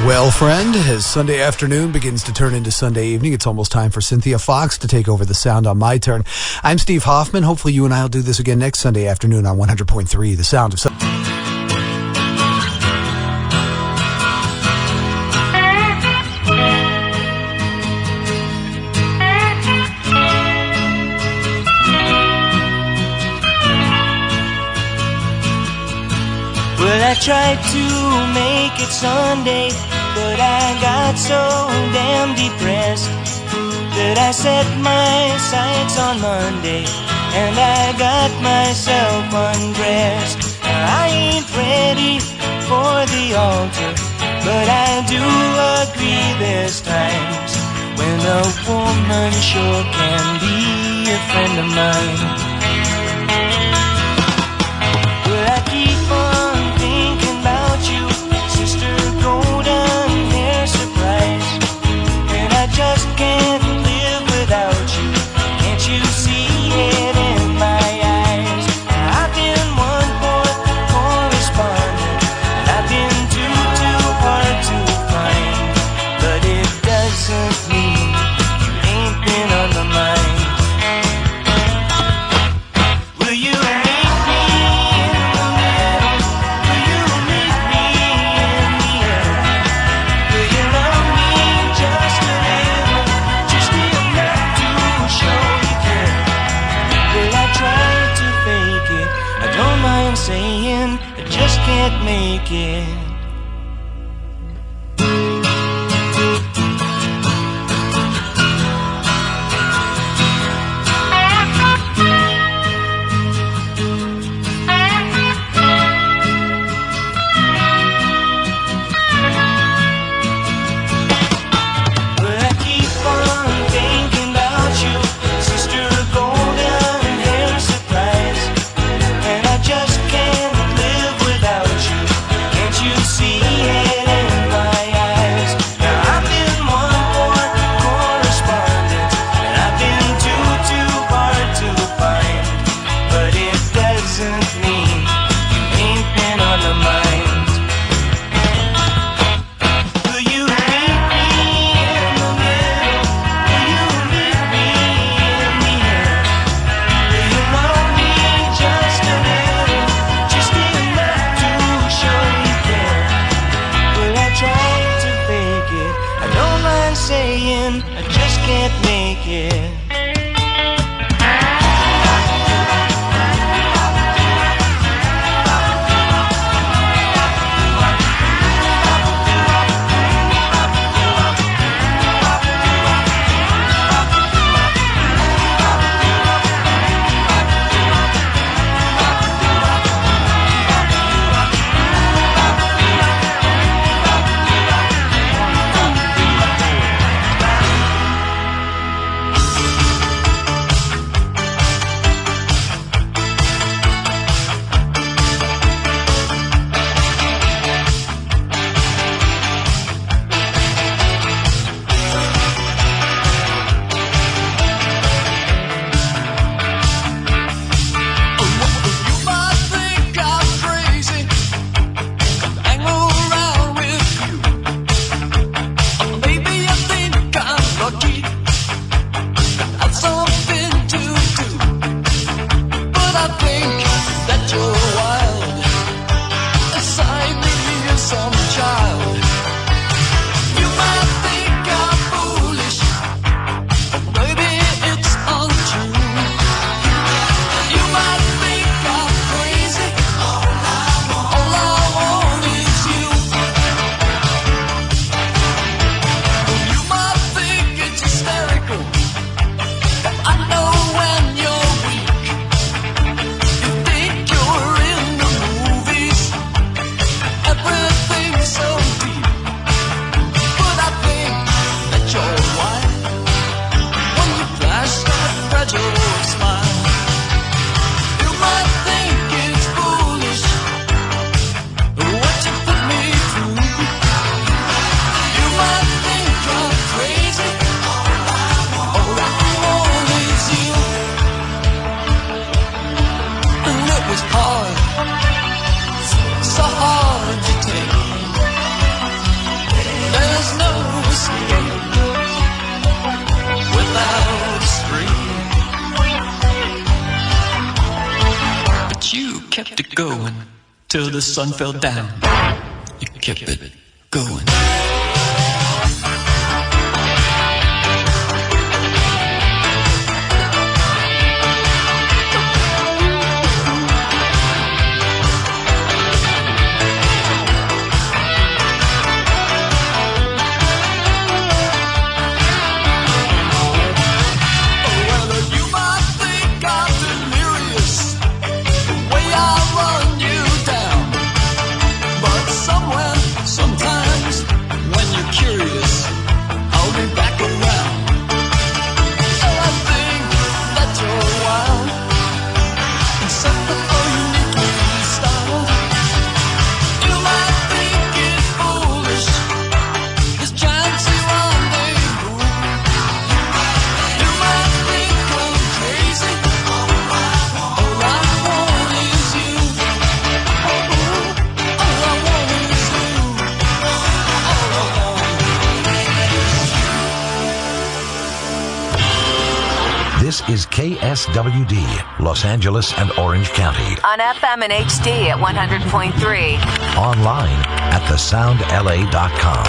Well, friend, as Sunday afternoon begins to turn into Sunday evening, it's almost time for Cynthia Fox to take over the sound on my turn. I'm Steve Hoffman. Hopefully you and I will do this again next Sunday afternoon on 100.3, the sound of Sunday. Well, I tried to make it Sunday, but I got so damn depressed that I set my sights on Monday and I got myself undressed. I ain't ready for the altar, but I do agree there's times when a woman sure can be a friend of mine. Well, I keep on thinking about you, sister golden hair surprise, and I just can't live without you. Can't you see it in my eyes? I've been one poor correspondent, and I've been too hard to find, but it doesn't mean you ain't been on my mind. Will you meet me in the middle? Will you meet me in the air? Will you love me just a little, just enough to show you care? Well, I tried to fake it, I don't mind saying I just can't make it. Well, I keep on thinking about you, sister golden hair surprise, and I just can't live without you. Can't you see it in my eyes? Now I've been one poor correspondent, and I've been too hard to find, but it doesn't mean you ain't been on the mind. Will you meet me in the middle? Will you meet me in the air? Will you love me just a little, just enough to show you care? Well, I tried to fake it, I don't mind saying I just can't make it. till the sun fell down. You kept it going. Sometimes when you're curious, I'll be back around. And I think that you're wild, except for uniquely styled. You might think it foolish, this chancy rendezvous. You might think I'm crazy, all I want is you. All I want is you. This is KSWD, Los Angeles and Orange County. On FM and HD at 100.3. Online at thesoundla.com.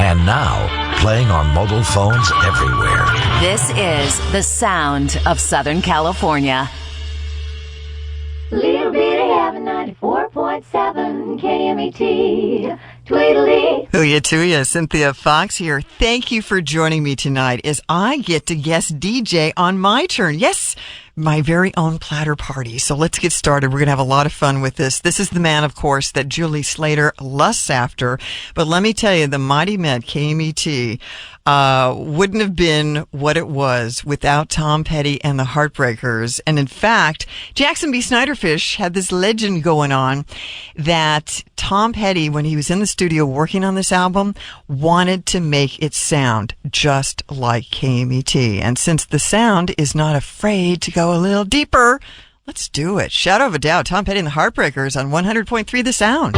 And now, playing on mobile phones everywhere. This is the sound of Southern California. Little bit of heaven, 94.7 KMET. Tweedledee. Hooya Tooya, Cynthia Fox here. Thank you for joining me tonight as I get to guest DJ on my turn. Yes, my very own platter party. So let's get started. We're going to have a lot of fun with this. This is the man, of course, that Julie Slater lusts after. But let me tell you, the Mighty Met, KMET, wouldn't have been what it was without Tom Petty and the Heartbreakers. And in fact, Jackson B. Snyderfish had this legend going on that Tom Petty, when he was in the studio working on this album, wanted to make it sound just like KMET. And since the sound is not afraid to go a little deeper, let's do it. Shadow of a doubt, Tom Petty and the Heartbreakers on 100.3 The Sound.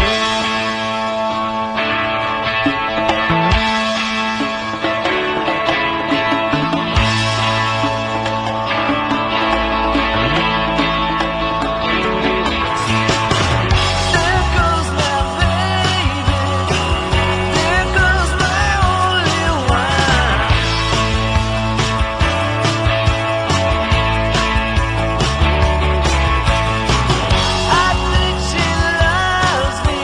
I think she loves me.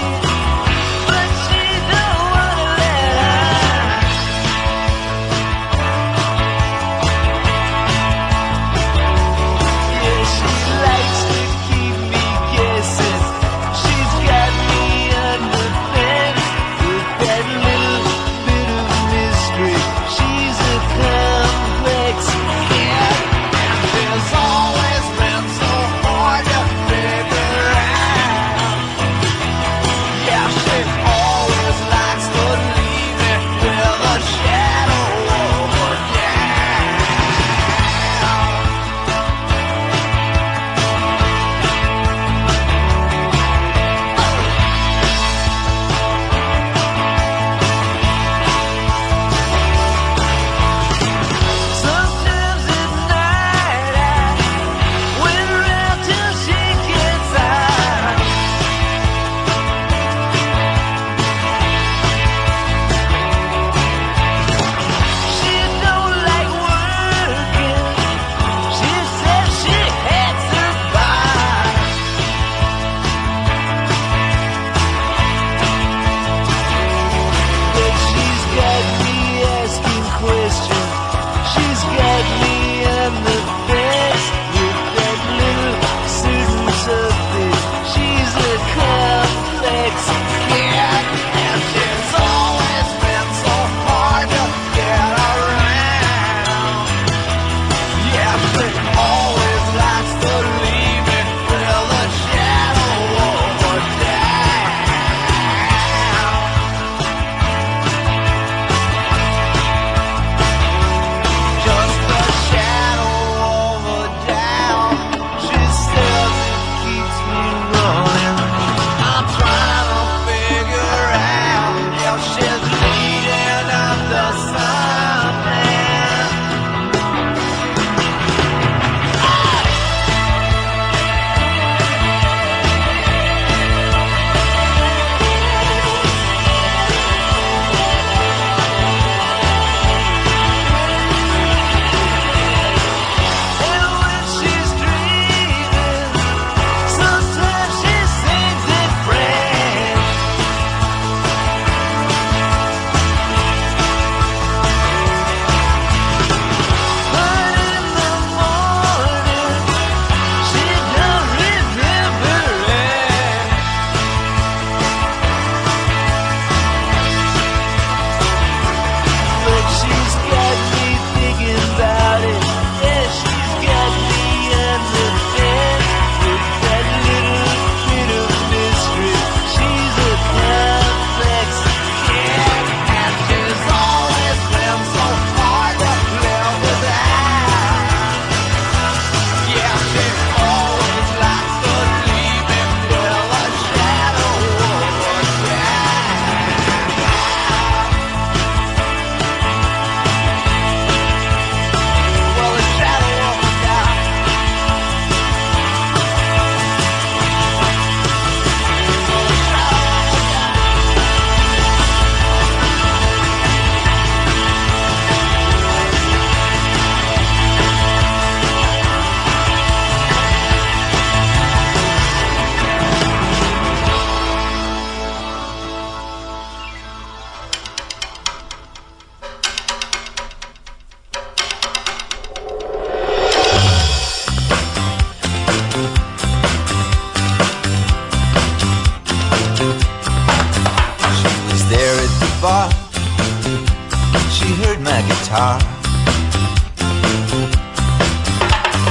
she heard my guitar.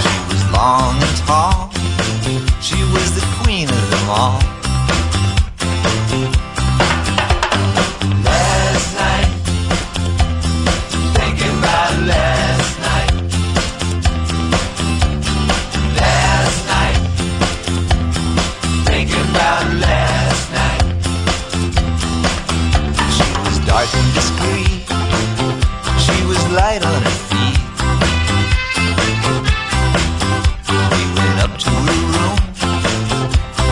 She was long and tall, she was the queen of them all. Last night, thinking about last night. Last night, thinking about last night. She was dark and discreet, she was light on her feet. We went up to her room,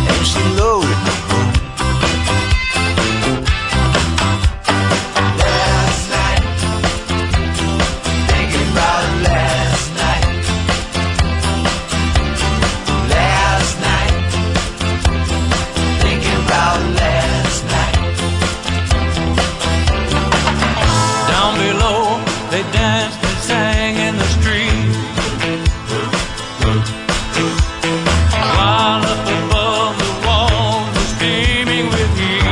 and she lowered the boom. Last night, thinking about last night. Last night, thinking about last night. Down below, they danced and sang in the street, while up above the walls was steaming with heat.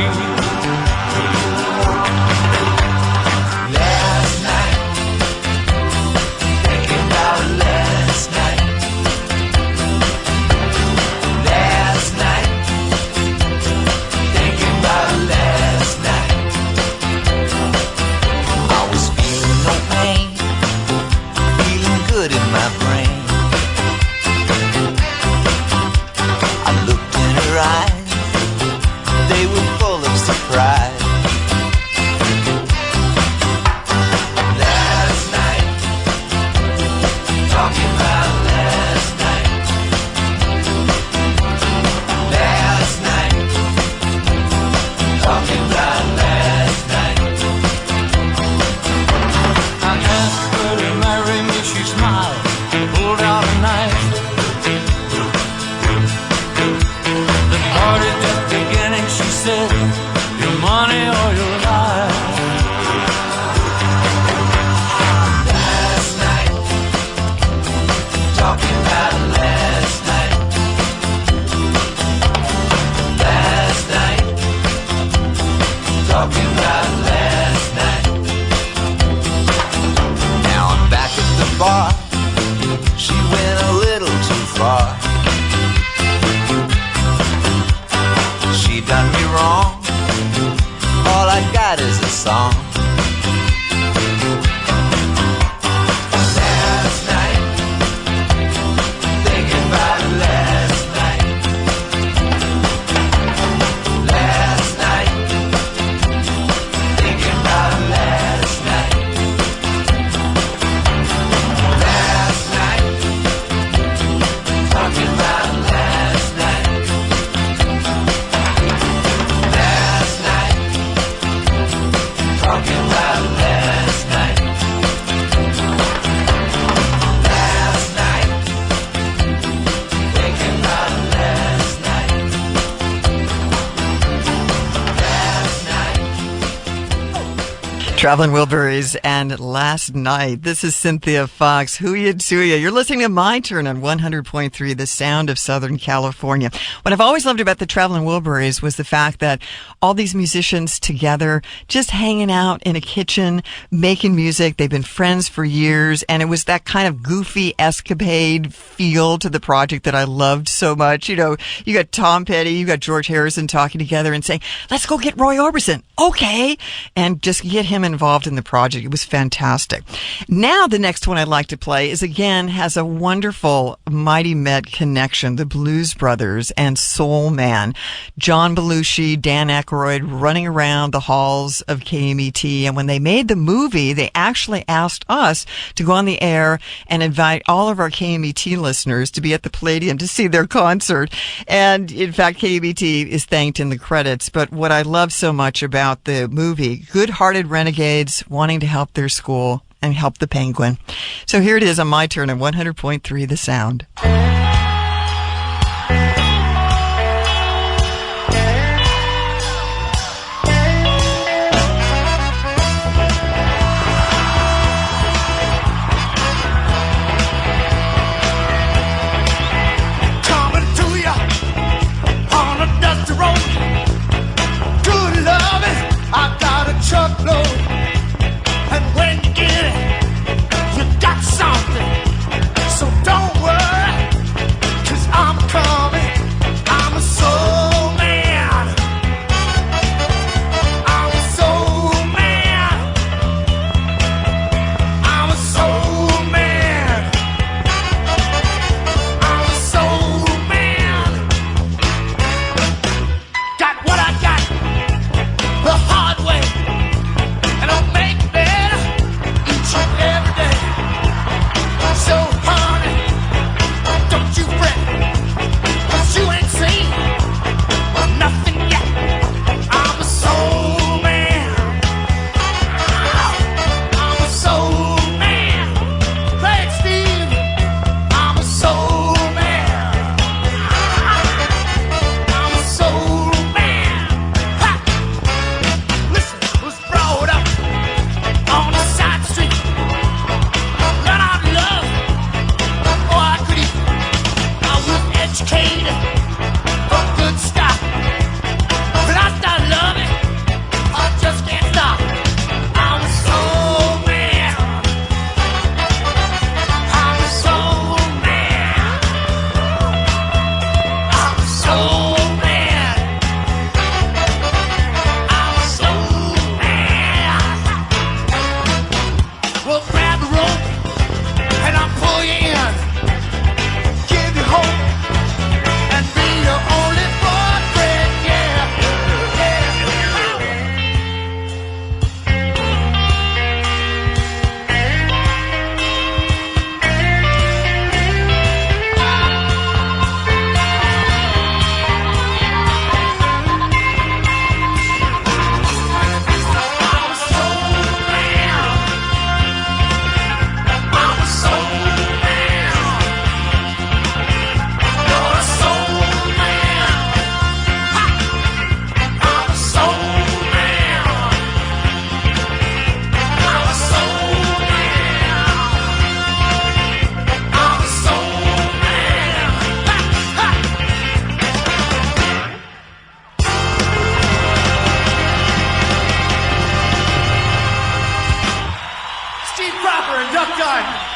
Last night, thinking about last night. Last night, thinking about last night. I was feeling no pain, feeling good in my brain. I looked in her eyes, they were full of surprise. Last night, talking about last night. Last night, talking about last night. I asked her to marry me, she smiled, pulled out a knife. The party just beginning, she said, your money or your life. Last night, talking about last night. Last night, talking about last night. Now I'm back at the bar, she went a little too far. She done me wrong, all I got is a song. Last night, thinking about last night. Last night, thinking about last night. Last night, talking about last night. Last night, talking about last night. Last night, thinking about last night. Last night. Traveling Wilburys and Last Night. This is Cynthia Fox. Huya Tsuya. You're listening to My Turn on 100.3, the sound of Southern California. What I've always loved about the Traveling Wilburys was the fact that all these musicians together, just hanging out in a kitchen, making music. They've been friends for years, and it was that kind of goofy escapade feel to the project that I loved so much. You know, you got Tom Petty, you got George Harrison talking together and saying, let's go get Roy Orbison. Okay. And just get him involved in the project. It was fantastic. Now, the next one I'd like to play is, again, has a wonderful Mighty Met connection. The Blues Brothers and Soul Man. John Belushi, Dan Aykroyd running around the halls of KMET. And when they made the movie, they actually asked us to go on the air and invite all of our KMET listeners to be at the Palladium to see their concert. And in fact, KMET is thanked in the credits. But what I love so much about the movie, good-hearted renegades wanting to help their school and help the penguin. So here it is on My Turn on 100.3 The Sound. Coming to ya on a dusty road. Good loving, I've got a truckload. And when Hopper and duck dive.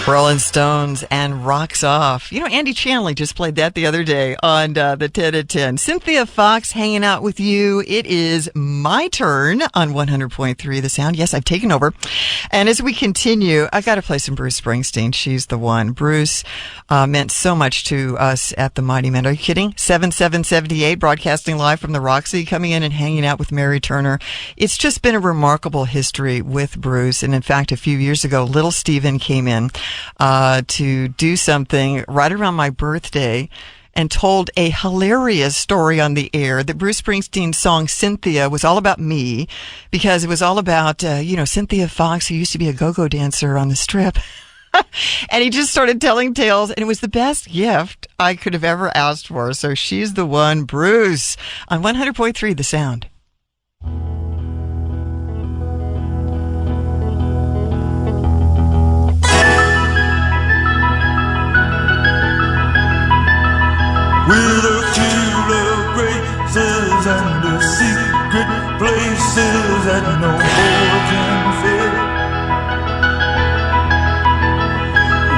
Rolling Stones and Rocks Off. You know, Andy Chanley just played that the other day on the 10 at 10. Cynthia Fox hanging out with you. It is my turn on 100.3 The Sound. Yes, I've taken over. And as we continue, I got to play some Bruce Springsteen. She's the one. Bruce meant so much to us at the Mighty Men. Are you kidding? 7778, broadcasting live from the Roxy, coming in and hanging out with Mary Turner. It's just been a remarkable history with Bruce. And in fact, a few years ago, little Steven came in to do something right around my birthday, and told a hilarious story on the air that Bruce Springsteen's song Cynthia was all about me, because it was all about, Cynthia Fox, who used to be a go-go dancer on the Strip. And he just started telling tales, and it was the best gift I could have ever asked for. So she's the one, Bruce, on 100.3 The Sound. With a few love graces and the secret places that no more can fill.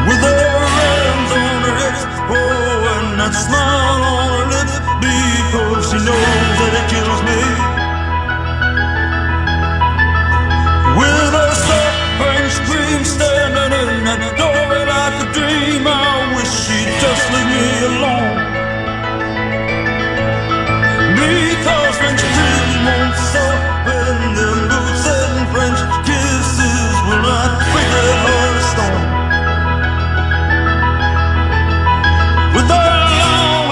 With her arms on her hips, oh, and that smile on her lips, because she knows that it kills me. With a soft French cream standing in that doorway like a dream, I wish she'd just leave me alone. Because French cream won't soften them boots, and French kisses will not break that heart of stone. With her long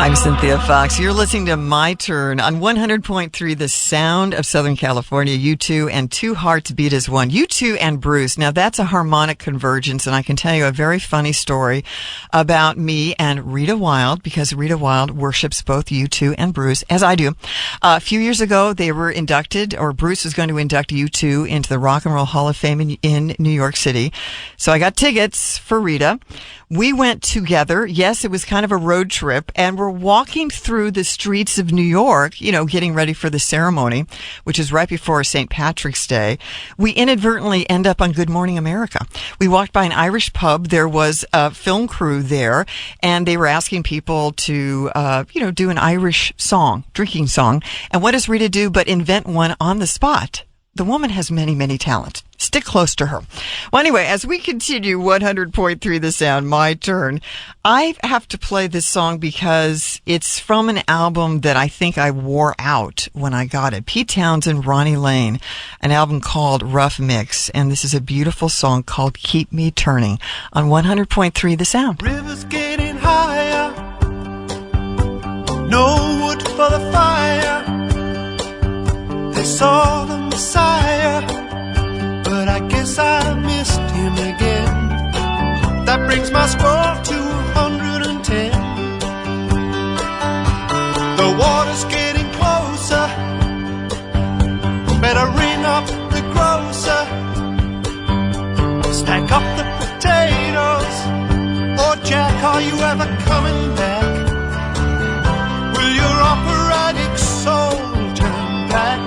I'm Cynthia Fox. You're listening to My Turn on 100.3, the sound of Southern California. U2 and Two Hearts Beat as One. U2 and Bruce. Now that's a harmonic convergence, and I can tell you a very funny story about me and Rita Wilde, because Rita Wilde worships both U2 and Bruce, as I do. A few years ago, they were inducted, or Bruce was going to induct U2 into the Rock and Roll Hall of Fame in New York City. So I got tickets for Rita. We went together. Yes, it was kind of a road trip, and we're walking through the streets of New York, you know, getting ready for the ceremony, which is right before St. Patrick's Day. We inadvertently end up on Good Morning America. We walked by an Irish pub. There was a film crew there, and they were asking people to, do an Irish song, drinking song. And what does Rita do but invent one on the spot? The woman has many, many talents. Stick close to her. Well, anyway, as we continue 100.3 The Sound, My Turn, I have to play this song because it's from an album that I think I wore out when I got it. Pete Townsend, Ronnie Lane, an album called Rough Mix. And this is a beautiful song called Keep Me Turning on 100.3 The Sound. River's getting higher, no wood for the fire. They saw the Messiah, but I guess I missed him again. That brings my score to 110. The water's getting closer, better ring up the grocer. Stack up the potatoes, or Jack, are you ever coming back? Will your operatic soul turn back?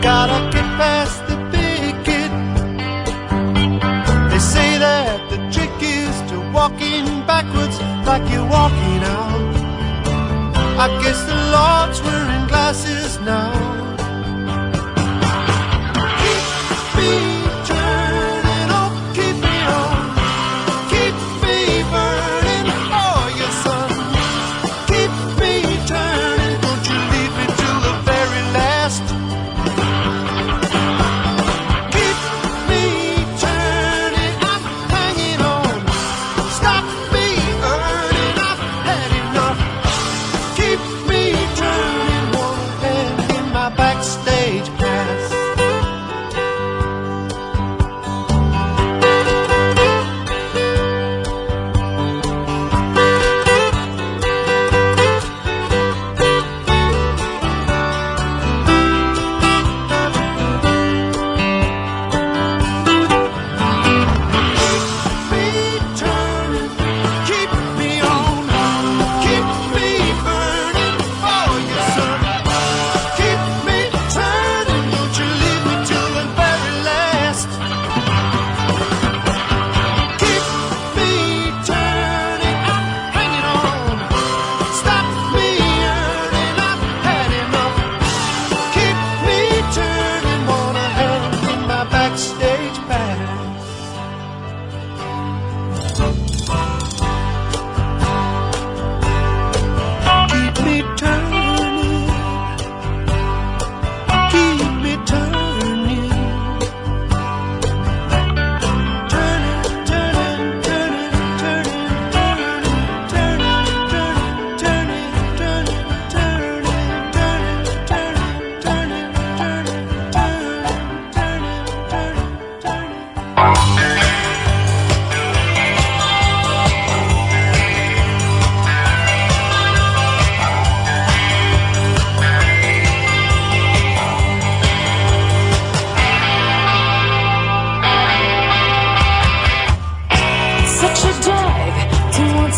Gotta get past the picket. They say that the trick is to walking backwards like you're walking out. I guess the Lord's wearing glasses now. Keep me turning, oh, keep me on. Keep me burning for you, son. Keep me turning, don't you leave me till the very last.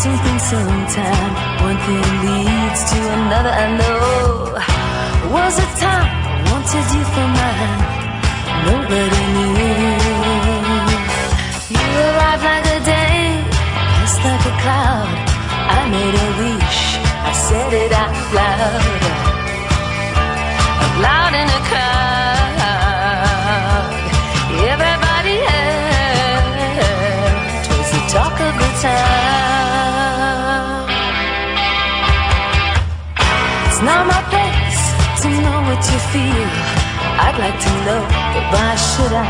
something sometime. One thing leads to another, I know. Was a time I wanted you for mine. Nobody knew. You arrived like a day, passed like a cloud. I made a wish, I said it out loud. Out loud in a crowd. Everybody else was the talk of the town. It's not my place to know what you feel. I'd like to know, but why should I?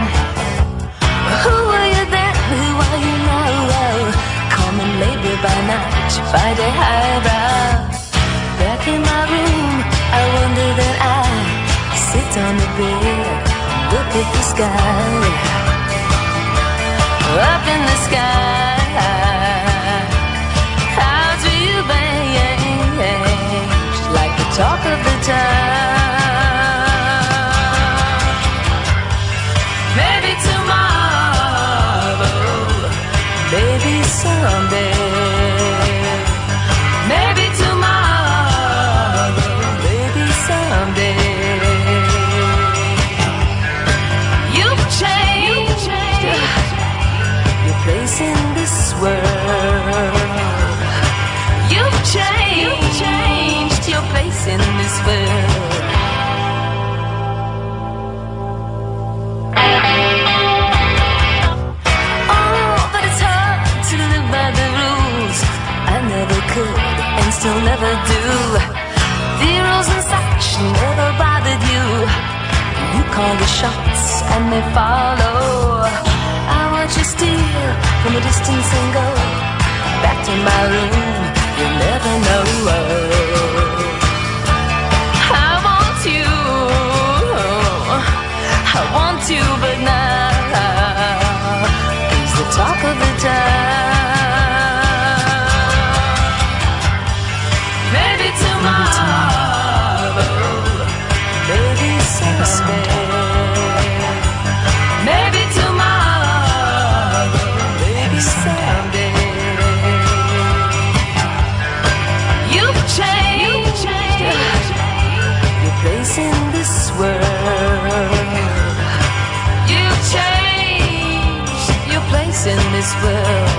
Who were you then? Who are you now? Common labor by night, by day highbrow. Back in my room, I wonder that I sit on the bed, look at the sky. Up in the sky, how do you change like the talk of the town? Maybe tomorrow, maybe someday, maybe tomorrow, maybe someday. You've changed your place in this world. You've changed your place in this world. Oh, but it's hard to live by the rules. I never could and still never do. The rules and such never bothered you. You call the shots and they follow. I watch you steal from a distance and go back to my room. You'll never know. I want you, but now he's the talk of the town. Maybe tomorrow, maybe someday. Maybe tomorrow, maybe someday. You've changed your place in this world. You've changed your place in this world.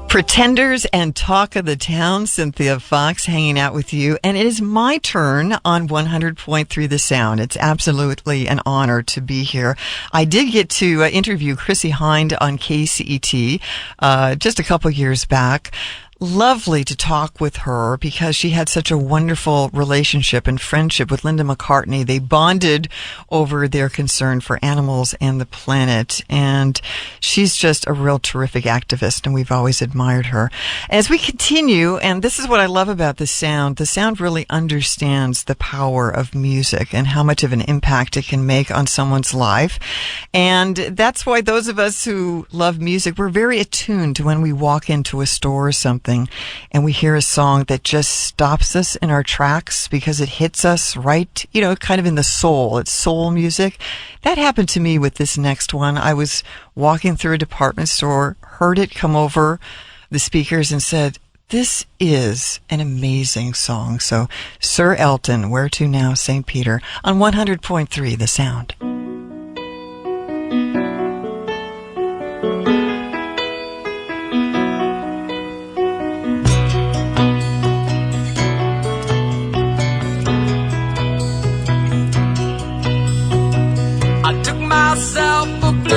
Pretenders and Talk of the Town, Cynthia Fox hanging out with you. And it is my turn on 100.3 The Sound. It's absolutely an honor to be here. I did get to interview Chrissy Hind on KCET just a couple years back. Lovely to talk with her because she had such a wonderful relationship and friendship with Linda McCartney. They bonded over their concern for animals and the planet. And she's just a real terrific activist, and we've always admired her. As we continue, and this is what I love about the sound really understands the power of music and how much of an impact it can make on someone's life. And that's why those of us who love music, we're very attuned to when we walk into a store or something and we hear a song that just stops us in our tracks because it hits us right, kind of in the soul. It's soul music. That happened to me with this next one. I was walking through a department store, heard it come over the speakers and said, this is an amazing song. So Sir Elton, Where To Now, St. Peter, on 100.3 The Sound. Myself a blue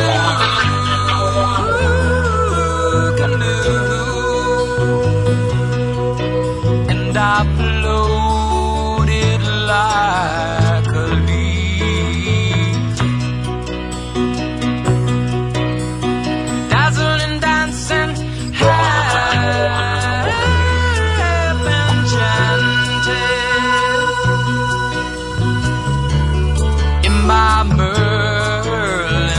canoe, and I floated like a leaf, dazzling, dancing, half enchanted in my Merlin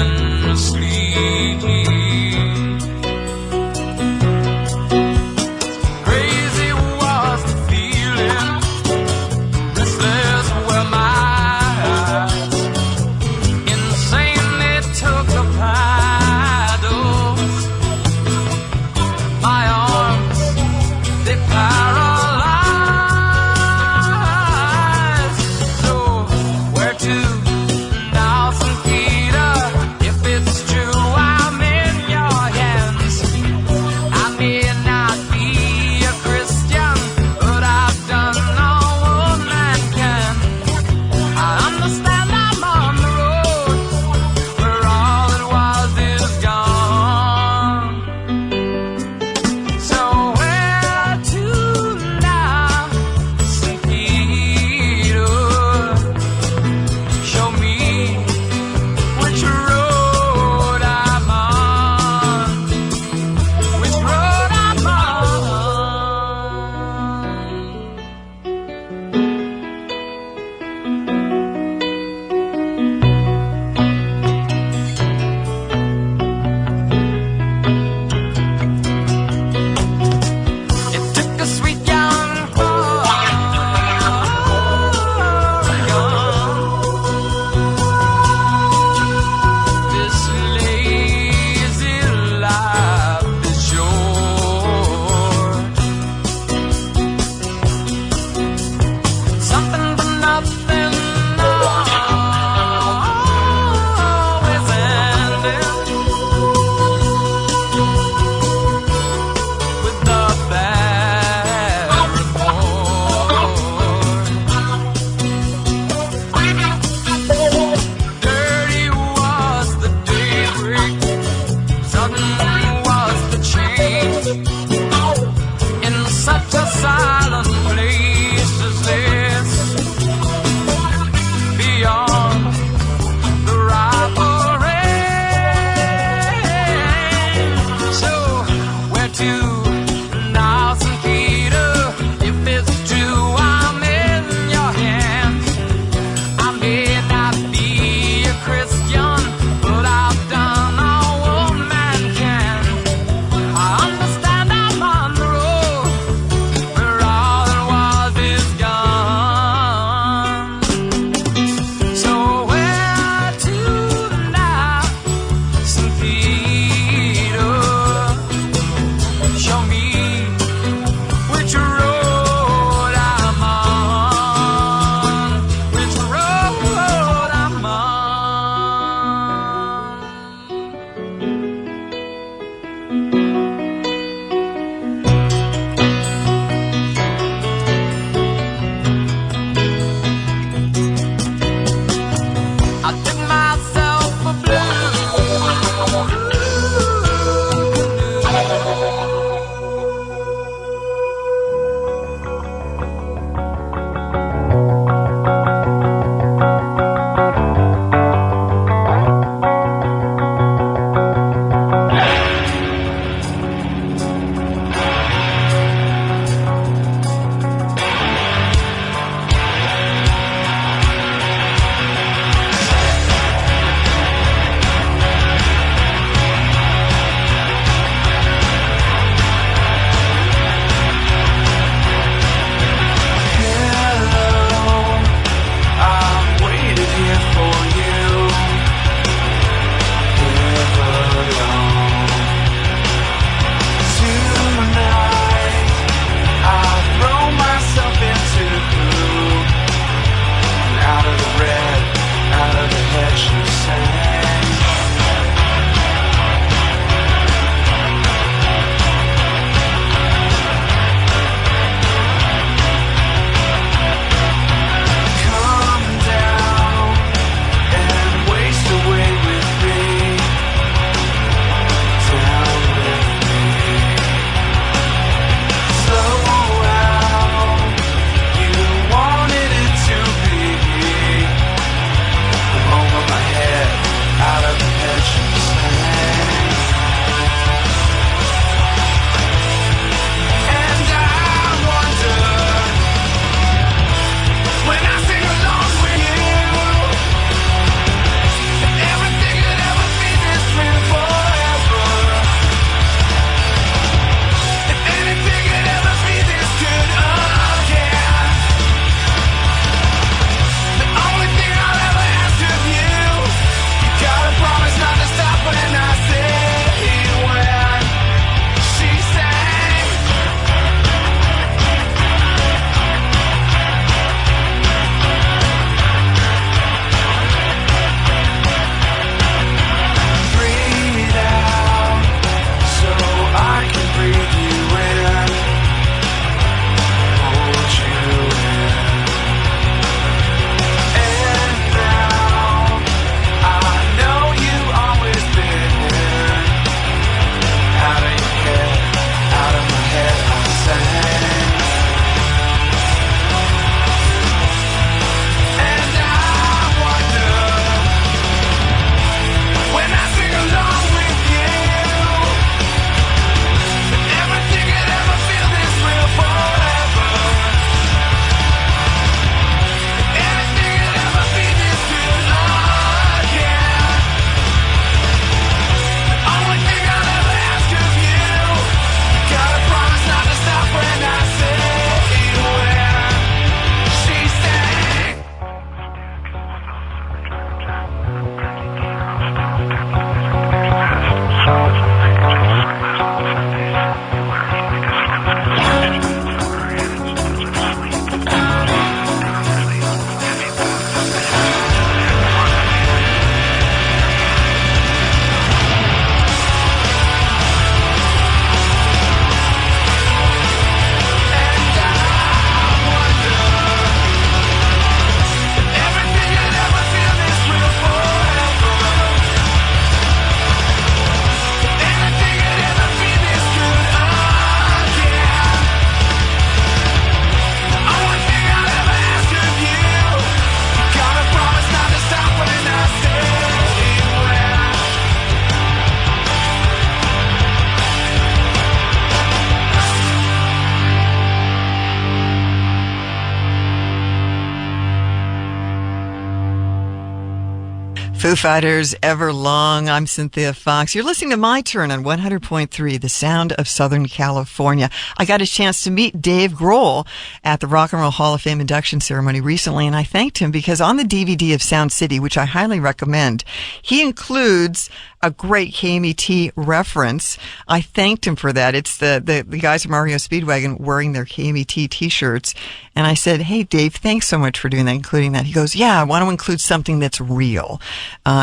Foo Fighters, Everlong. I'm Cynthia Fox. You're listening to My Turn on 100.3, the sound of Southern California. I got a chance to meet Dave Grohl at the Rock and Roll Hall of Fame induction ceremony recently, and I thanked him because on the DVD of Sound City, which I highly recommend, he includes a great KMET reference. I thanked him for that. It's the guys from REO Speedwagon wearing their KMET t-shirts. And I said, hey, Dave, thanks so much for doing that, including that. He goes, yeah, I want to include something that's real.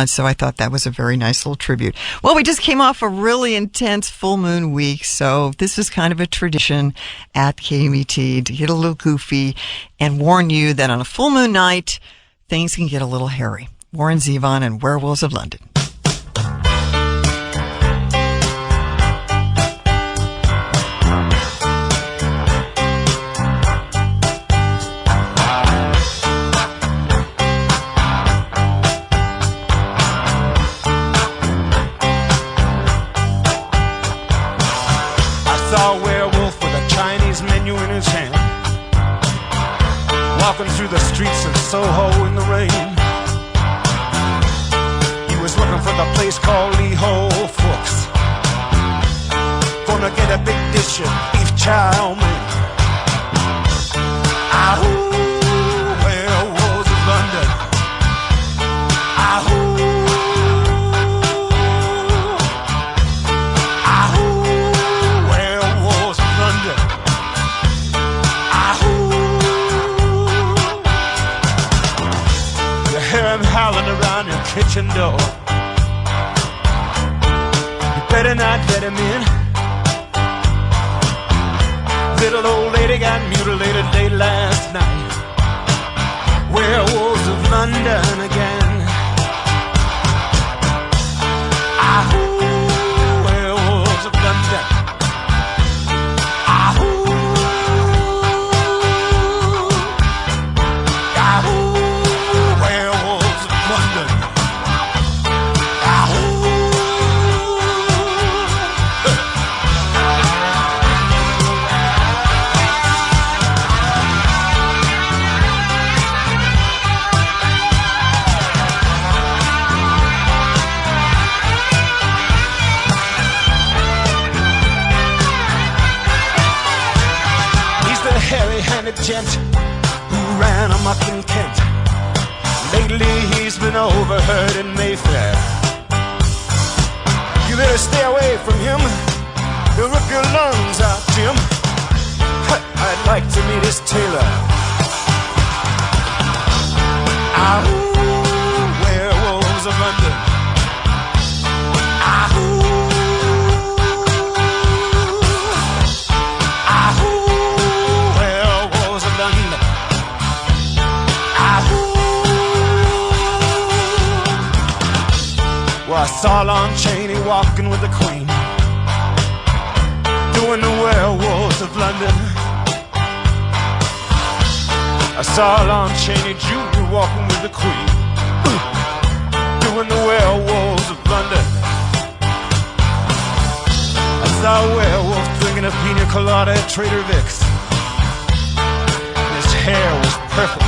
So I thought that was a very nice little tribute. Well, we just came off a really intense full moon week. So this is kind of a tradition at KMET to get a little goofy and warn you that on a full moon night, things can get a little hairy. Warren Zevon and Werewolves of London. Saw a werewolf with a Chinese menu in his hand, walking through the streets of Soho in the rain. He was looking for the place called Lee Ho Fooks, gonna get a big dish of beef chow mein. Ahoo, werewolves of London. Ahoo. Howling around your kitchen door. You better not let him in. Little old lady got mutilated late last night. Werewolves of London again. Ahoo, werewolves of London. Ahoo. Gent who ran amok in Kent. Lately he's been overheard in Mayfair. You better stay away from him. He'll rip your lungs out, Jim. I'd like to meet his tailor. Ahoo, werewolves of London. Ahoo. Well, I saw Lon Chaney walking with the Queen, doing the werewolves of London. I saw Lon Chaney Jr. walking with the Queen, doing the werewolves of London. I saw a werewolf drinking a pina colada at Trader Vic's. His hair was perfect.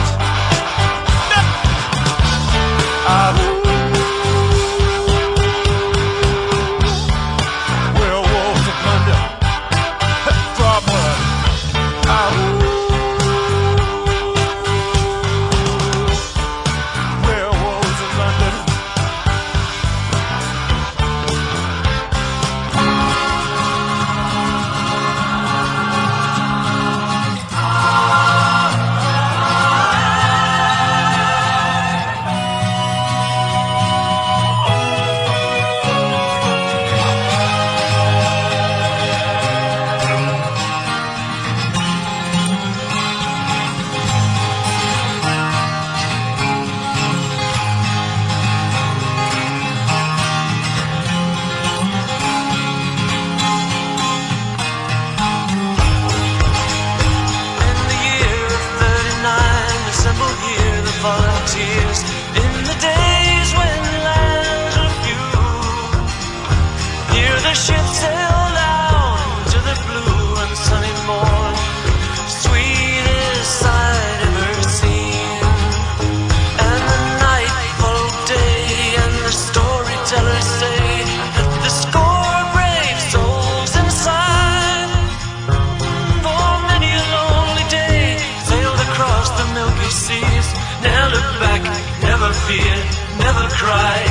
cry.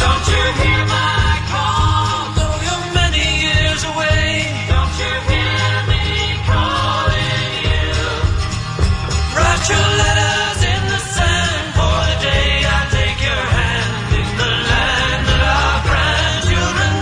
Don't you hear my call? Though you're many years away. Don't you hear me calling you? Write your letters in the sand for the day I take your hand in the land that our grandchildren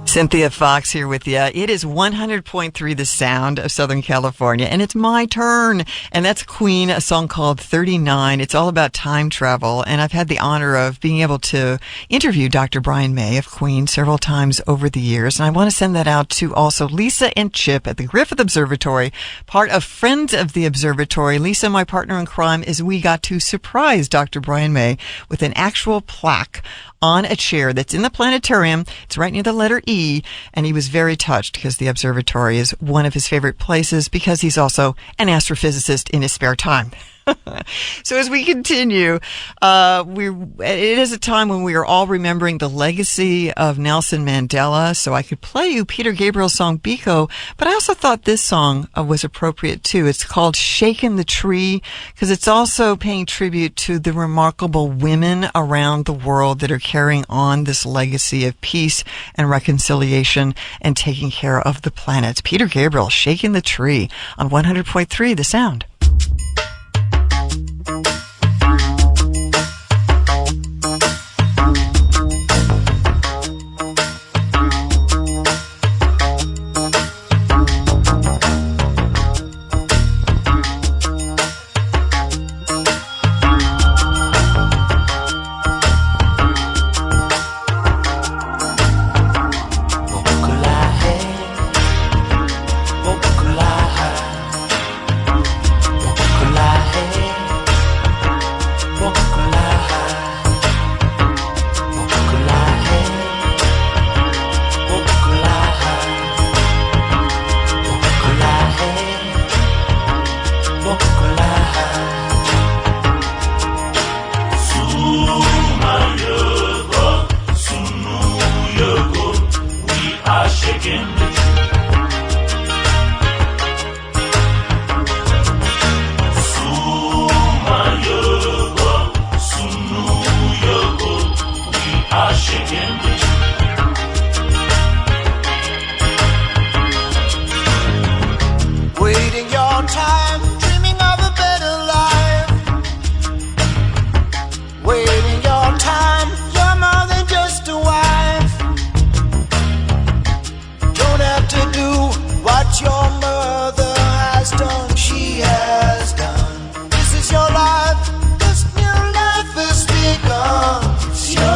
Cynthia Fox here with you. It is 100.3 The Sound of Southern California, and it's my turn. And that's Queen, a song called 39. It's all about time travel, and I've had the honor of being able to interview Dr. Brian May of Queen several times over the years. And I want to send that out to also Lisa and Chip at the Griffith Observatory, part of Friends of the Observatory. Lisa, my partner in crime, is we got to surprise Dr. Brian May with an actual plaque on a chair that's in the planetarium. It's right near the letter E, and he was very touched because the observatory is one of his favorite places because he's also an astrophysicist in his spare time. So as we continue, it is a time when we are all remembering the legacy of Nelson Mandela. So I could play you Peter Gabriel's song Biko, but I also thought this song was appropriate too. It's called Shakin' the Tree because it's also paying tribute to the remarkable women around the world that are carrying on this legacy of peace and reconciliation and taking care of the planet. Peter Gabriel, Shakin' the Tree on 100.3 The Sound. This new life is begun. It's your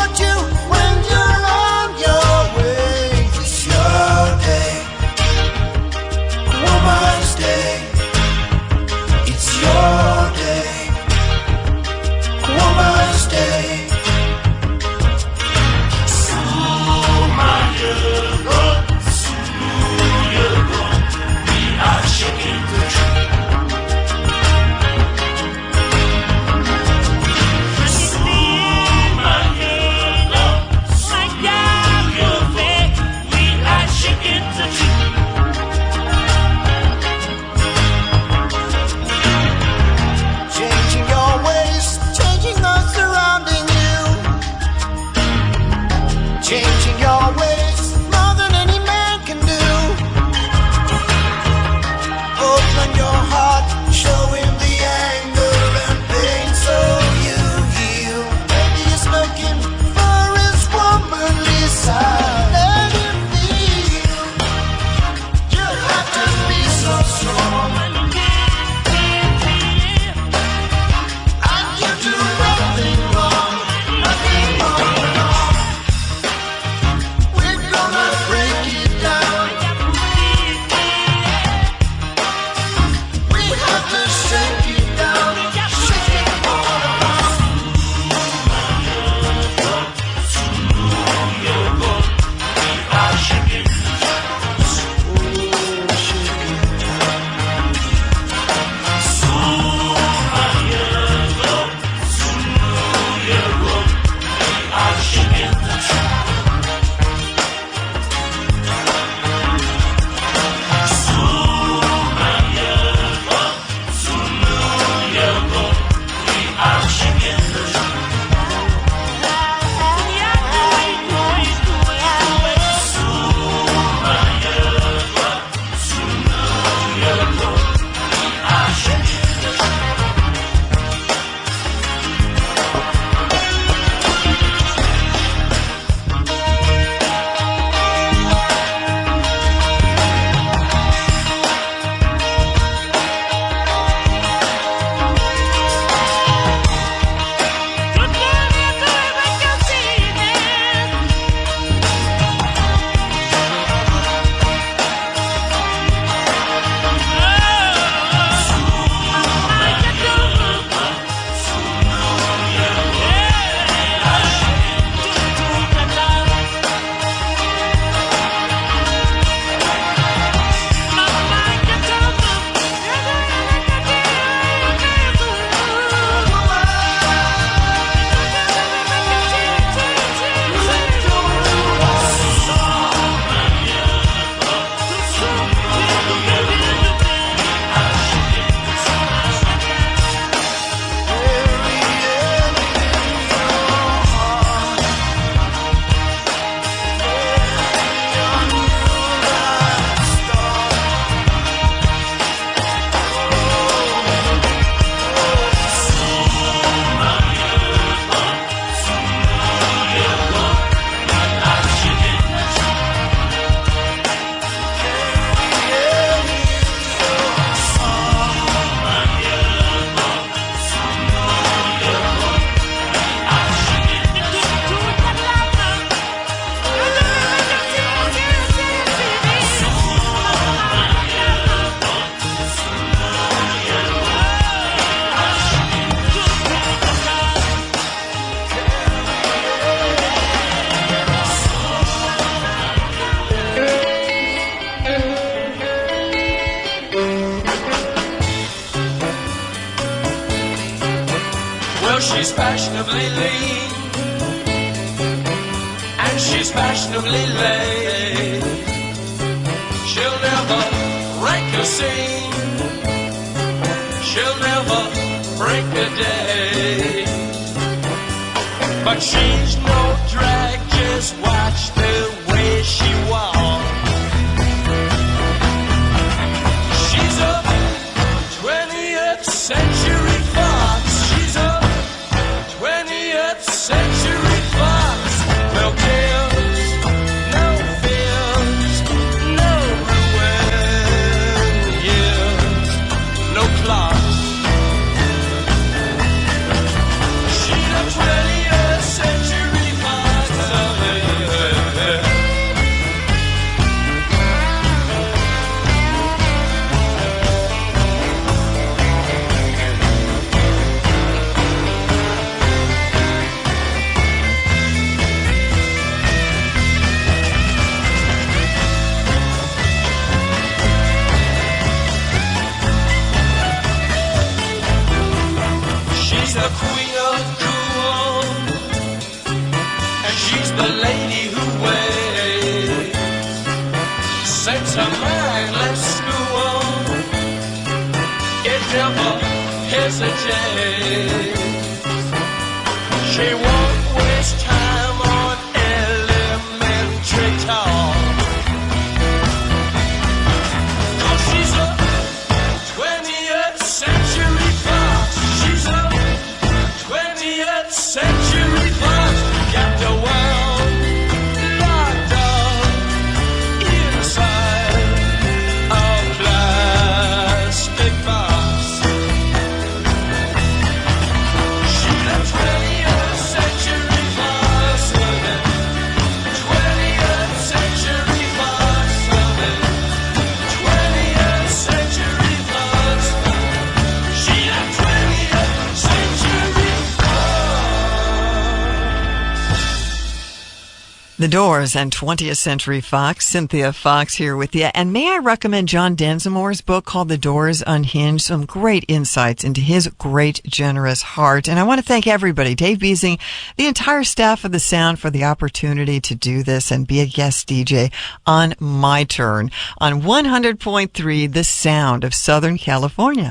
want you when you're on your way. It's your day, Woman's Day. It's your day, Woman's Day. Changing your ways, changing the surrounding you. Changing your ways, more than any man can do. Open your heart, show him the anger and pain so you heal. Maybe he's looking for his womanly side. Let him feel. You have to be so strong. And you do nothing wrong, nothing wrong. We're gonna break it down. We have to shake it down, shake it all around. Well, she's fashionably lean, and she's fashionably late. She'll never break a scene, she'll never break a day. But she's no drag, just watch the way she walks. She's a 20th century fox. She's a 20th century fox. No cares, no fears, no ruin years, no clocks. She's a 20th century fox. a mindless school. It never hesitates. She won't waste time on elementary talk. 'Cause she's a 20th century fox. She's a 20th century fox. Got the world locked up inside a plastic box. She's a 20th century fox. 20th century fox. 20th century fox. She's a 20th century The Doors and 20th Century Fox. Cynthia Fox here with you. And may I recommend John Densmore's book called The Doors Unhinged? Some great insights into his great, generous heart. And I want to thank everybody, Dave Beasing, the entire staff of The Sound for the opportunity to do this and be a guest DJ on My Turn on 100.3 The Sound of Southern California.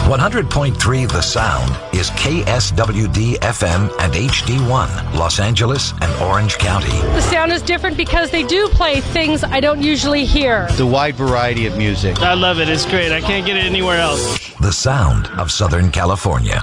100.3 The Sound is KSWD FM and HD1, Los Angeles and Orange County. The Sound is different because they do play things I don't usually hear. The wide variety of music. I love it. It's great. I can't get it anywhere else. The Sound of Southern California.